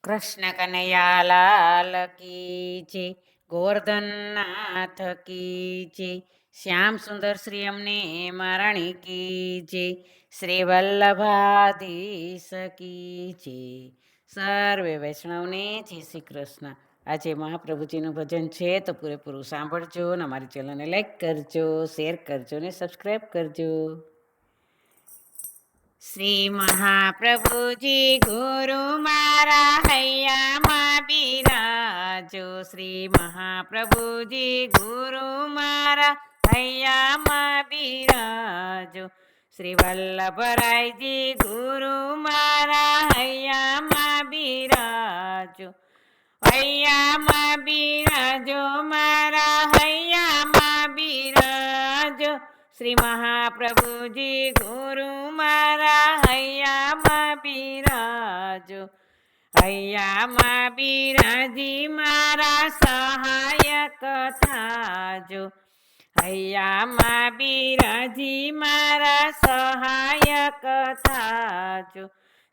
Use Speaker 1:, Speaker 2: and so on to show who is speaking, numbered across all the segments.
Speaker 1: કૃષ્ણ કનૈયા લાલ કી જય, ગોવર્ધન નાથ કી જય, શ્યામ સુંદર શ્રી અમને મહારાણી કી જય, શ્રી વલ્લભાધીશ કી જય. સર્વે વૈષ્ણવને જય શ્રી કૃષ્ણ. આજે મહાપ્રભુજીનું ભજન છે તો પૂરેપૂરું સાંભળજો ને અમારી ચેનલને લાઈક કરજો, શેર કરજો ને સબસ્ક્રાઈબ કરજો. શ્રી મહાપ્રભુજી ગુરુ મારા હૈયામાં બિરાજો, શ્રી મહાપ્રભુજી ગુરુ મારા હૈયામાં બિરાજો, શ્રી વલ્લભરાયજી ગુરુ મારા હૈયામાં બિરાજો, હૈયામાં બિરાજો મારા હૈયામાં બિરાજો, શ્રી મહાપ્રભુજી ગુરુ મારા હૈયામાં બિરાજો, હૈયામાં બિરાજી મારા સહાયક થાજો, હૈયામાં બિરાજી મારા સહાયક થાજો,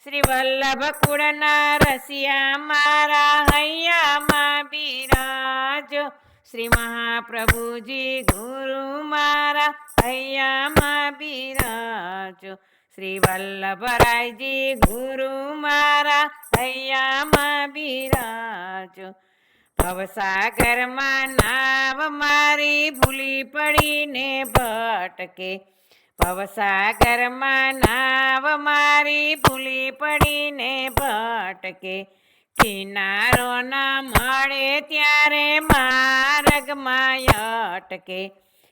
Speaker 1: શ્રી વલ્લભ કુળના રસિયા મારા હૈયામાં બિરાજો, શ્રી મહાપ્રભુજી ગુરુ મારા હૈયામાં બિરાજો, શ્રી વલ્લભરાયજી ગુરુ મારા હૈયામાં બિરાજો, ભવસાગરમાં નાવ મારી ભૂલી પડીને ભટકે, ભવસાગરમાં નાવ મારી ભૂલી પડીને ભટકે, કિનારો ન મળે ત્યારે માર્ગમાં અટકે,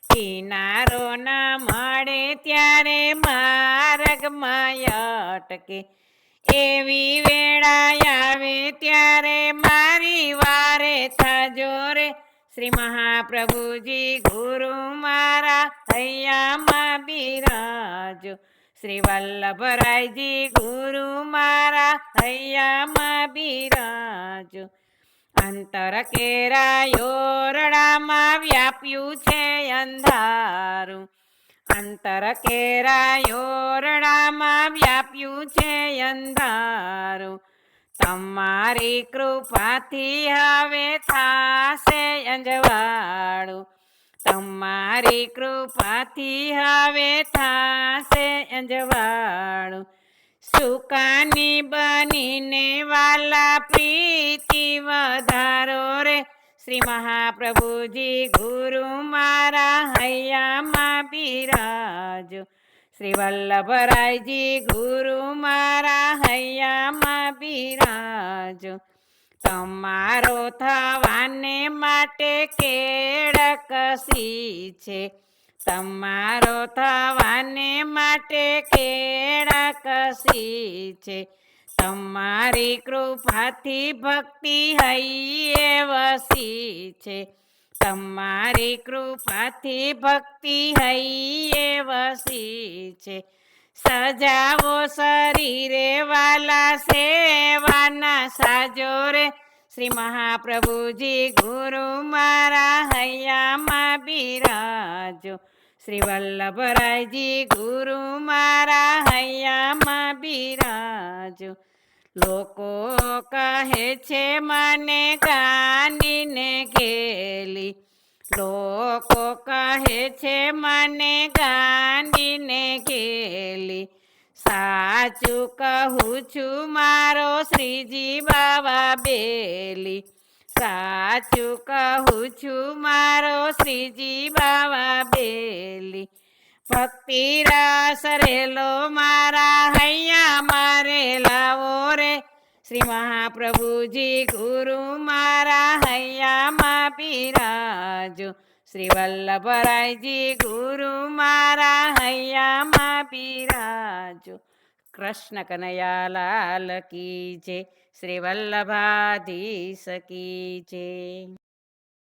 Speaker 1: કિનારો ન મળે ત્યારે માર્ગમાં અટકે, એવી વેળા આવે ત્યારે મારી વારે થજો રે, શ્રી મહાપ્રભુજી ગુરુ મારા હૈયામાં બિરાજો, શ્રી વલ્લભરાયજી ગુરુ મારા હૈયામાં બિરાજો, અંતર કેરા ઓરડામાં વ્યાપ્યું છે અંધારું, અંતર કેરા ઓરડામાં વ્યાપ્યું છે અંધારું, તમારી કૃપાથી હવે થાશે અંજવાળું, તમારી કૃપાથી હવે થાશે અંજવાળું, સુકાની બનીને વાલા પ્રીતિ વધારો રે, શ્રી મહાપ્રભુજી ગુરુ મારા હૈયામાં બિરાજો, શ્રી વલ્લભરાયજી ગુરુ મારા હૈયામાં બિરાજો, તમારો થવાને માટે કેળક સી છે, તમારો થવાને માટે કેળક સી છે, તમારી કૃપાથી ભક્તિ હૈયે વસી છે, તમારી કૃપાથી ભક્તિ હૈયે વસી છે, સજાવો શરીરે વાલા સેવાના સાજો રે, શ્રી મહાપ્રભુજી ગુરુ મારા હૈયામાં બિરાજો, શ્રી વલ્લભરાયજી ગુરુ મારા હૈયામાં બિરાજો, લોકો કહે છે મને ગાંડીને ઘેલી, લોકો કહે છે મને ગાંડીને ઘેલી, સાચું કહું છું મારો શ્રીજી બાવા બેલી, સાચું કહું છું મારો શ્રીજી બાવા બેલી, ભક્તિ રસ રેલો મારા હૈયા મારે લાવો રે, શ્રી મહાપ્રભુજી ગુરુ મારા હૈયામાં બિરાજો, શ્રી વલ્લભરાયજી ગુરુ મારા હૈયામાં બિરાજો. કૃષ્ણ કનૈયા લાલ કી જય, શ્રી વલ્લભાધીશ કી જય.